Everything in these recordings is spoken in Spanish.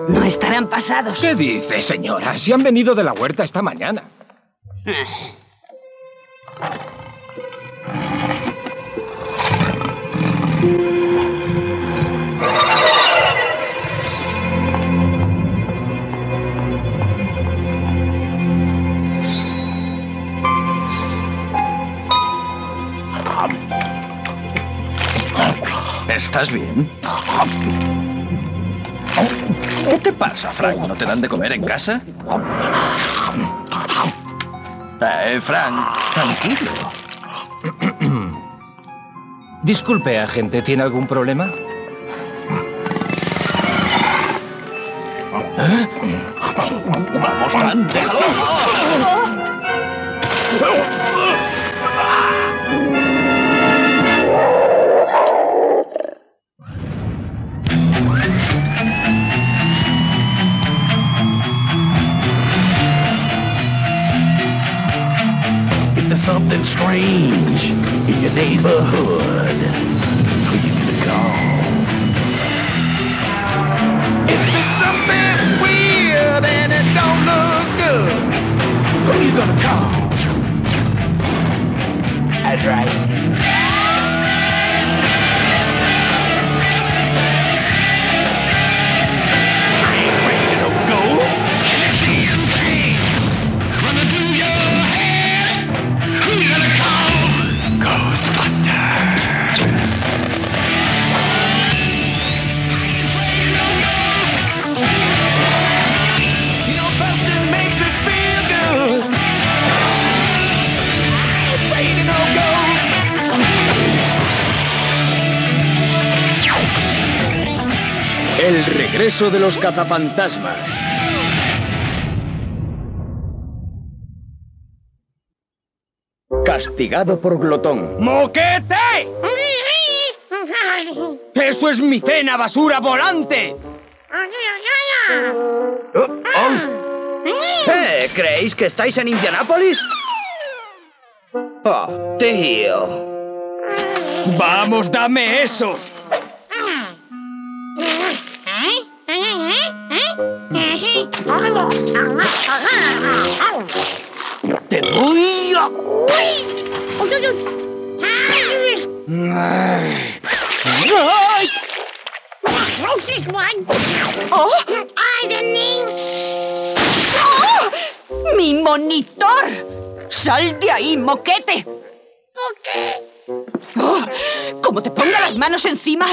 No estarán pasados. ¿Qué dice, señora? Si han venido de la huerta esta mañana. ¿Estás bien? ¿Qué te pasa, Frank? ¿No te dan de comer en casa? Frank, tranquilo. Disculpe, agente, ¿tiene algún problema? ¡Vamos, Frank! ¡Déjalo! Something strange in your neighborhood. Who you gonna call? If there's something weird and it don't look good, who you gonna call? That's right. I ain't afraid of no ghost. Running through your head. Who you gonna call? Ghostbusters. You know, busting makes me feel good. I ain't afraid of no ghost. El regreso de los cazafantasmas. Castigado por glotón. ¡Moquete! ¡Eso es mi cena, basura volante! ¿Creéis que estáis en Indianápolis? Oh, tío. ¡Vamos, dame eso! ¡Te voy a... ¡Ay! ¡Oh! ¡Oh! ¡Mi monitor! ¡Sal de ahí, moquete! Oh, ¡como te ponga las manos encima!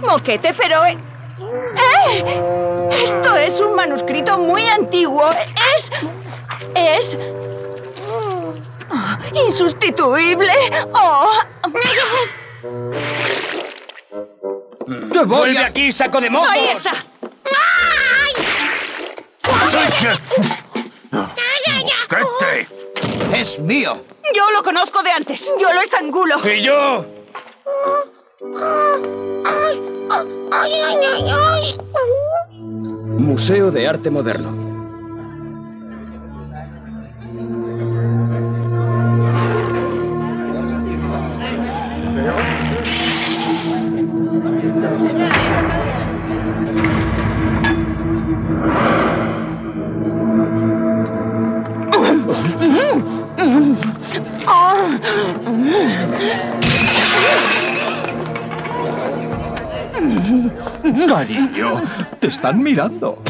Moquete, pero... Esto es un manuscrito muy antiguo. Es... insustituible. ¡Oh! ¡Vuelve aquí, saco de mocos! ¡Ahí está! ¡Moquete! Es mío. Yo lo conozco de antes. Yo lo estrangulo. ¡Y yo! Museo de Arte Moderno. Cariño, te están mirando.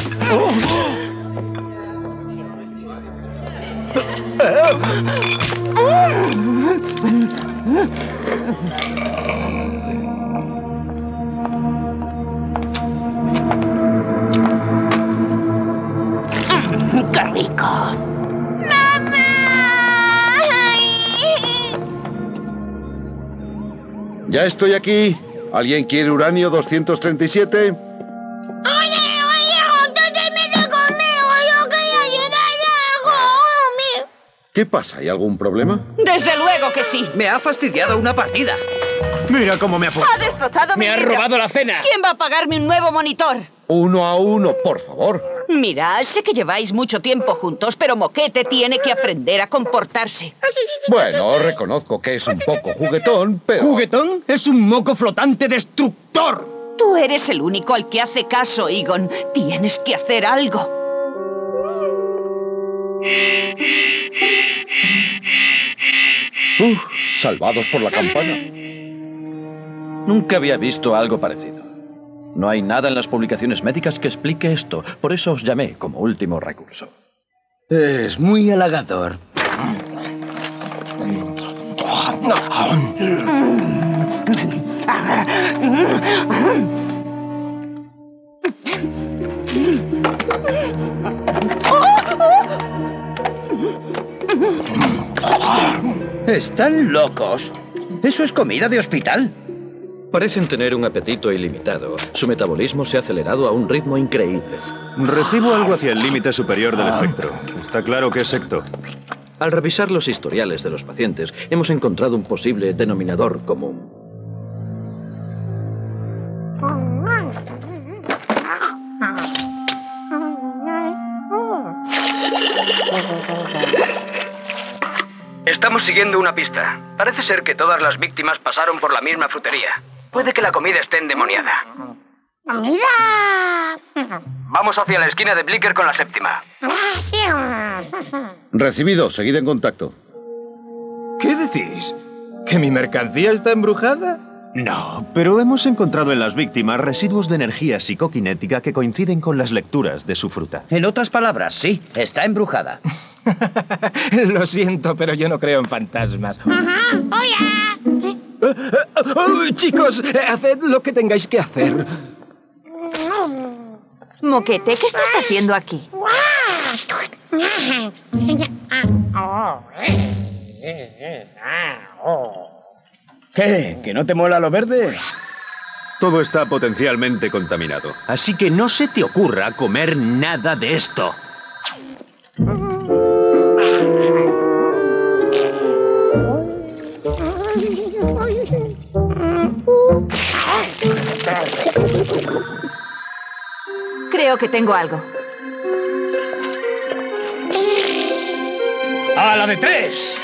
¡Qué rico! Ya estoy aquí. ¿Alguien quiere uranio 237? ¿Qué pasa? ¿Hay algún problema? Desde luego que sí. Me ha fastidiado una partida. Mira cómo me ha puesto. Ha destrozado mi ¡Me ha libro. robado la cena! ¿Quién va a pagarme un nuevo monitor? 1 a 1, por favor. Mira, sé que lleváis mucho tiempo juntos, pero Moquete tiene que aprender a comportarse. Bueno, reconozco que es un poco juguetón, pero... ¿Juguetón? Es un moco flotante destructor. Tú eres el único al que hace caso, Egon. Tienes que hacer algo. Salvados por la campana. Nunca había visto algo parecido. No hay nada en las publicaciones médicas que explique esto. Por eso os llamé como último recurso. Es muy halagador. Están locos. Eso es comida de hospital. Parecen tener un apetito ilimitado. Su metabolismo se ha acelerado a un ritmo increíble. Recibo algo hacia el límite superior del espectro. Está claro que es secto. Al revisar los historiales de los pacientes, hemos encontrado un posible denominador común. Estamos siguiendo una pista. Parece ser que todas las víctimas pasaron por la misma frutería. Puede que la comida esté endemoniada. ¡Comida! Vamos hacia la esquina de Blicker con la séptima. Recibido, seguid en contacto. ¿Qué decís? ¿Que mi mercancía está embrujada? No, pero hemos encontrado en las víctimas residuos de energía psicoquinética que coinciden con las lecturas de su fruta. En otras palabras, sí, está embrujada. Lo siento, pero yo no creo en fantasmas. Chicos, haced lo que tengáis que hacer. Moquete, ¿qué estás haciendo aquí? ¿Qué? ¿Que no te mola lo verde? Todo está potencialmente contaminado, así que no se te ocurra comer nada de esto. Creo que tengo algo. ¡A la de 3!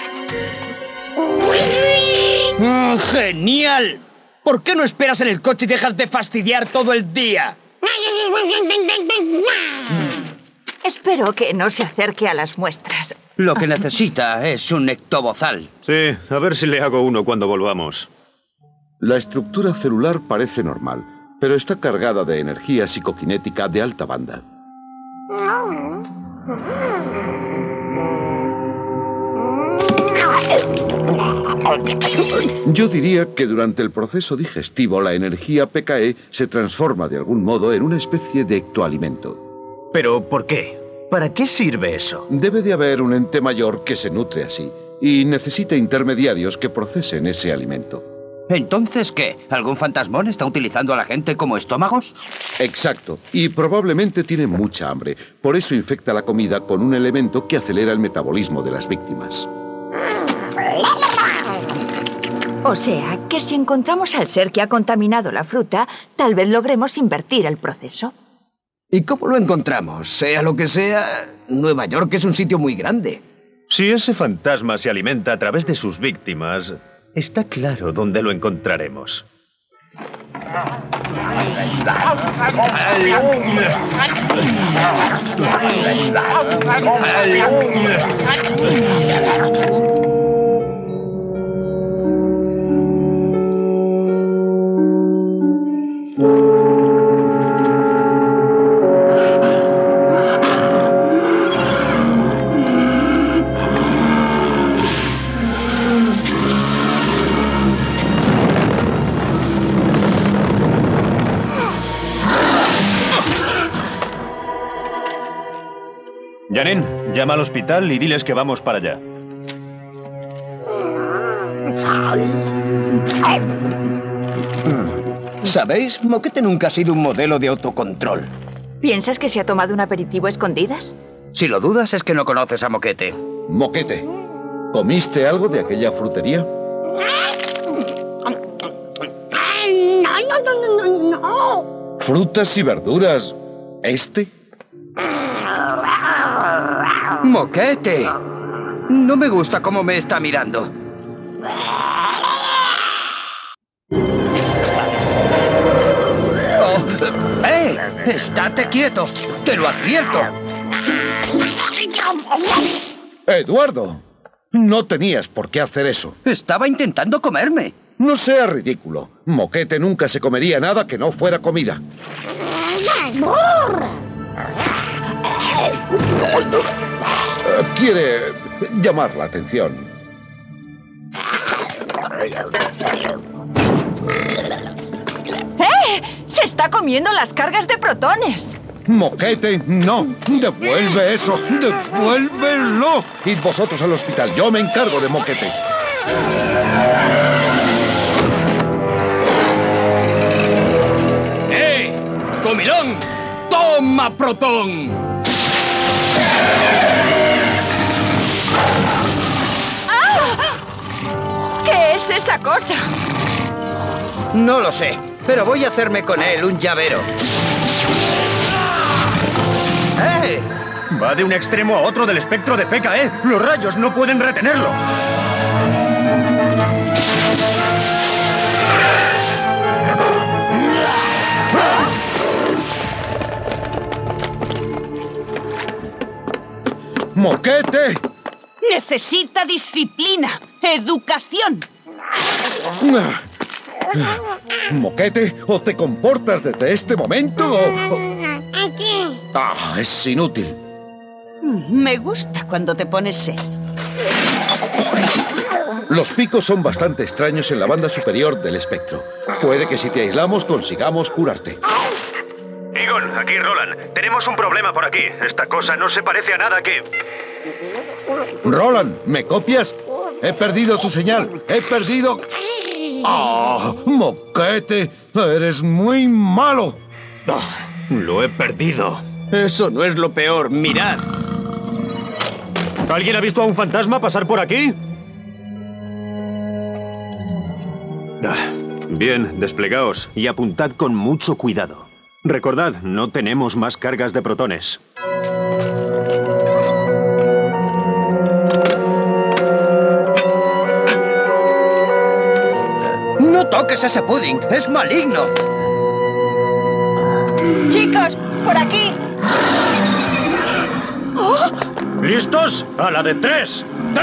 ¡Genial! ¿Por qué no esperas en el coche y dejas de fastidiar todo el día? Espero que no se acerque a las muestras. Lo que necesita es un ectobozal. Sí, a ver si le hago uno cuando volvamos. La estructura celular parece normal, pero está cargada de energía psicoquinética de alta banda. Yo diría que durante el proceso digestivo la energía PKE se transforma de algún modo en una especie de ectoalimento. ¿Pero por qué? ¿Para qué sirve eso? Debe de haber un ente mayor que se nutre así y necesita intermediarios que procesen ese alimento. ¿Entonces qué? ¿Algún fantasmón está utilizando a la gente como estómagos? Exacto, y probablemente tiene mucha hambre. Por eso infecta la comida con un elemento que acelera el metabolismo de las víctimas. O sea, que si encontramos al ser que ha contaminado la fruta, tal vez logremos invertir el proceso. ¿Y cómo lo encontramos? Sea lo que sea, Nueva York es un sitio muy grande. Si ese fantasma se alimenta a través de sus víctimas, está claro dónde lo encontraremos. Janine, llama al hospital y diles que vamos para allá. ¿Sabéis? Moquete nunca ha sido un modelo de autocontrol. ¿Piensas que se ha tomado un aperitivo a escondidas? Si lo dudas es que no conoces a Moquete. Moquete, ¿comiste algo de aquella frutería? No. Frutas y verduras. ¿Este? ¡Moquete! No me gusta cómo me está mirando. Oh, ¡Estate quieto! ¡Te lo advierto! Eduardo, no tenías por qué hacer eso. Estaba intentando comerme. No seas ridículo. Moquete nunca se comería nada que no fuera comida. Quiere llamar la atención. ¡Se está comiendo las cargas de protones! Moquete, no. Devuelve eso. Devuélvelo. Id vosotros al hospital. Yo me encargo de Moquete. ¡Eh! ¡Comilón! ¡Toma, protón! ¿Qué es esa cosa? No lo sé, pero voy a hacerme con él un llavero. ¡Eh! Va de un extremo a otro del espectro de PKE. Los rayos no pueden retenerlo. ¡Moquete! Necesita disciplina, educación. Moquete, o te comportas desde este momento o... es inútil. Me gusta cuando te pones serio. Los picos son bastante extraños en la banda superior del espectro. Puede que si te aislamos consigamos curarte. Egon, aquí Roland. Tenemos un problema por aquí. Esta cosa no se parece a nada que... Roland, ¿me copias? He perdido tu señal. He perdido... ¡Ah! Moquete, eres muy malo. Lo he perdido. Eso no es lo peor, mirad. ¿Alguien ha visto a un fantasma pasar por aquí? Bien, desplegaos y apuntad con mucho cuidado. Recordad, no tenemos más cargas de protones. ¡No toques ese pudding! ¡Es maligno! Chicos, por aquí. ¿Listos? ¡A la de 3! ¡3!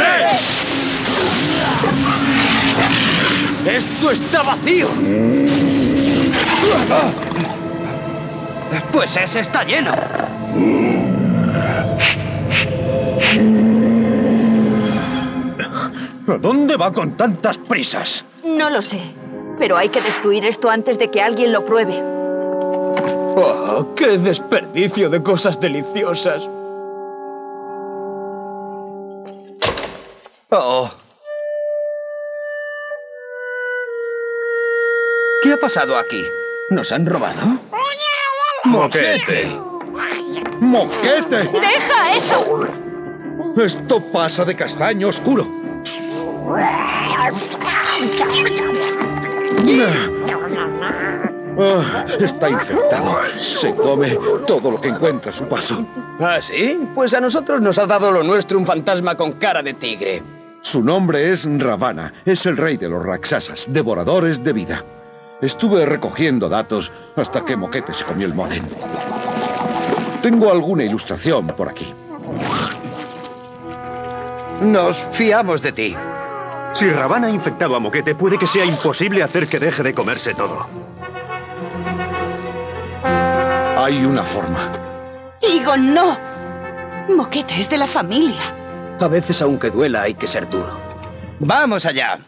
¡Esto está vacío! Pues ese está lleno. ¿A dónde va con tantas prisas? No lo sé, pero hay que destruir esto antes de que alguien lo pruebe. ¡Oh, qué desperdicio de cosas deliciosas! Oh. ¿Qué ha pasado aquí? ¿Nos han robado? ¡Moquete! ¡Moquete! ¡Deja eso! Esto pasa de castaño oscuro. Está infectado. Se come todo lo que encuentra a su paso. ¿Ah, sí? Pues a nosotros nos ha dado lo nuestro un fantasma con cara de tigre. Su nombre es Ravana. Es el rey de los Raksasas, devoradores de vida. Estuve recogiendo datos hasta que Moquete se comió el módem. Tengo alguna ilustración por aquí. Nos fiamos de ti. Si Ravana ha infectado a Moquete, puede que sea imposible hacer que deje de comerse todo. Hay una forma. Egon, no. Moquete es de la familia. A veces, aunque duela, hay que ser duro. ¡Vamos allá!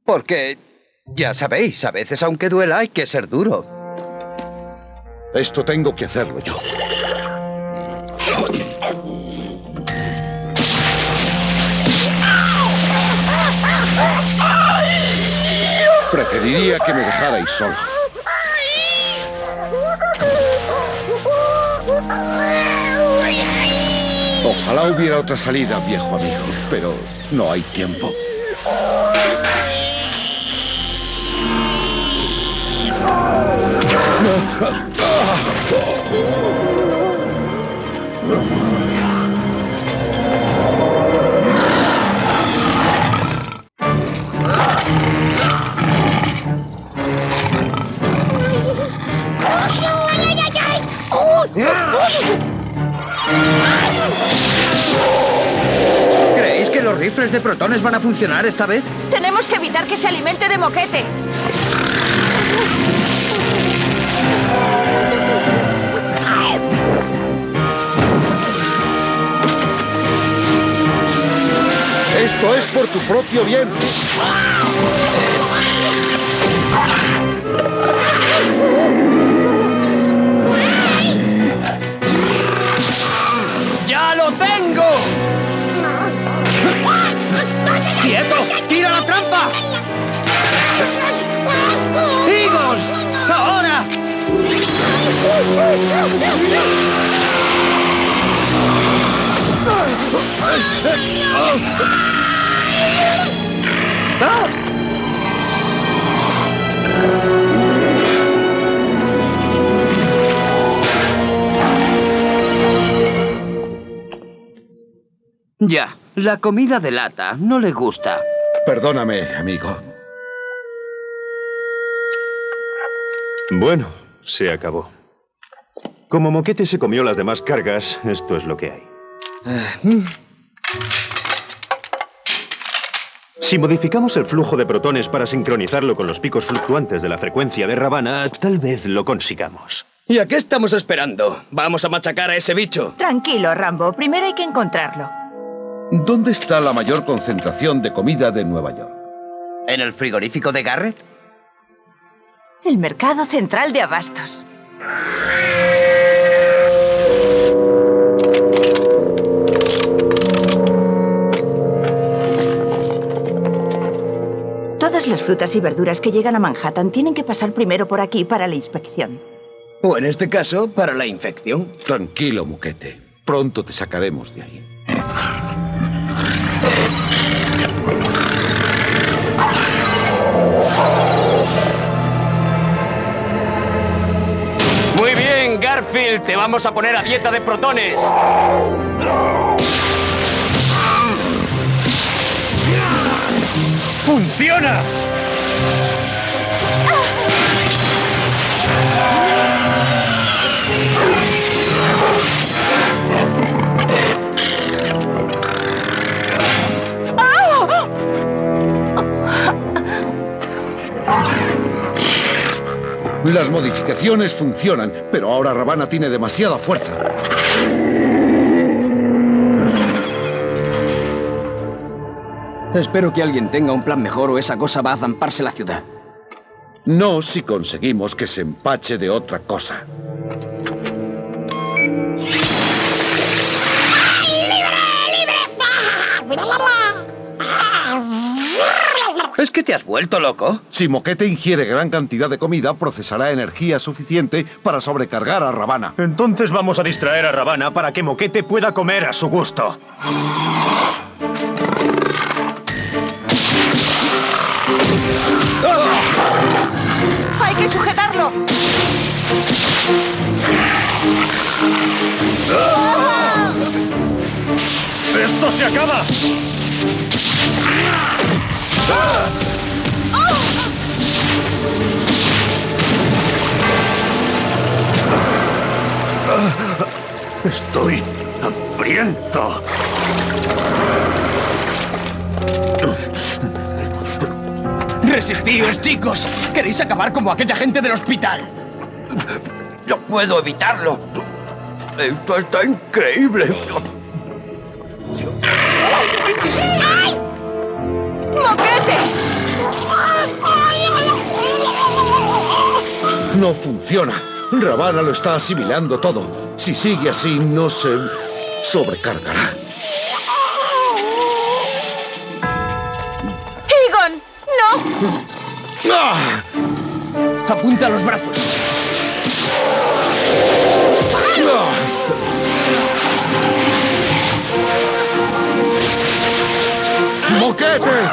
Porque, ya sabéis, a veces, aunque duela, hay que ser duro. Esto tengo que hacerlo yo. Preferiría que me dejarais solo. Ojalá hubiera otra salida, viejo amigo, pero no hay tiempo. ¿Creéis que los rifles de protones van a funcionar esta vez? Tenemos que evitar que se alimente de moquete. Esto es por tu propio bien. ¡Ya lo tengo! ¡Quieto! ¡Tira la trampa! ¡Eagle! ¡Ahora! Ya, la comida de lata no le gusta. Perdóname, amigo. Bueno, se acabó. Como Moquete se comió las demás cargas, esto es lo que hay. Si modificamos el flujo de protones para sincronizarlo con los picos fluctuantes de la frecuencia de Ravana, tal vez lo consigamos. ¿Y a qué estamos esperando? Vamos a machacar a ese bicho. Tranquilo, Rambo. Primero hay que encontrarlo. ¿Dónde está la mayor concentración de comida de Nueva York? ¿En el frigorífico de Garrett? El mercado central de abastos. Todas las frutas y verduras que llegan a Manhattan tienen que pasar primero por aquí para la inspección. O en este caso, para la infección. Tranquilo, Moquete. Pronto te sacaremos de ahí. Muy bien, Garfield. Te vamos a poner a dieta de protones. ¡Funciona! Las modificaciones funcionan, pero ahora Ravana tiene demasiada fuerza. Espero que alguien tenga un plan mejor o esa cosa va a zamparse la ciudad. No si conseguimos que se empache de otra cosa. ¿Es que te has vuelto loco? Si Moquete ingiere gran cantidad de comida, procesará energía suficiente para sobrecargar a Ravana. Entonces vamos a distraer a Ravana para que Moquete pueda comer a su gusto. ¡Hay que sujetarlo! ¡Esto se acaba! Estoy hambriento. ¡Resistíos, chicos! ¿Queréis acabar como aquella gente del hospital? No puedo evitarlo. Esto está increíble. ¡Moquete! No funciona. Ravana lo está asimilando todo. Si sigue así, no se sobrecargará. ¡Egon! ¡No! ¡Ah! Apunta los brazos. ¡Ah! ¡Moquete!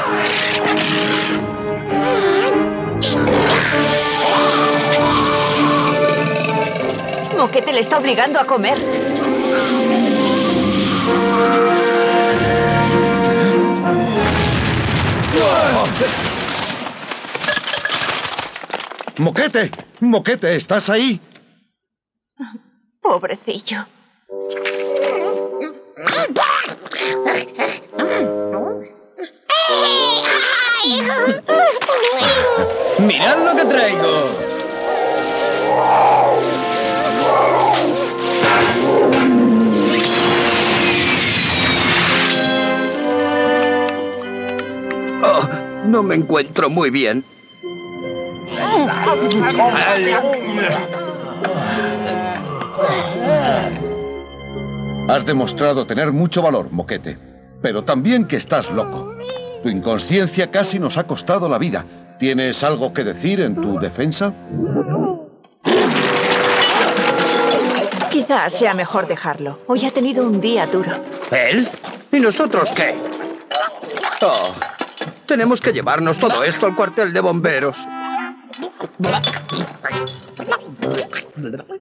Moquete le está obligando a comer. ¡Moquete! ¡Moquete! ¿Estás ahí? Pobrecillo. ¡Mirad lo que traigo! Oh, no me encuentro muy bien. Has demostrado tener mucho valor, Moquete, pero también que estás loco. Tu inconsciencia casi nos ha costado la vida. ¿Tienes algo que decir en tu defensa? Quizás sea mejor dejarlo. Hoy ha tenido un día duro. ¿Él? ¿Y nosotros qué? Oh, tenemos que llevarnos todo esto al cuartel de bomberos.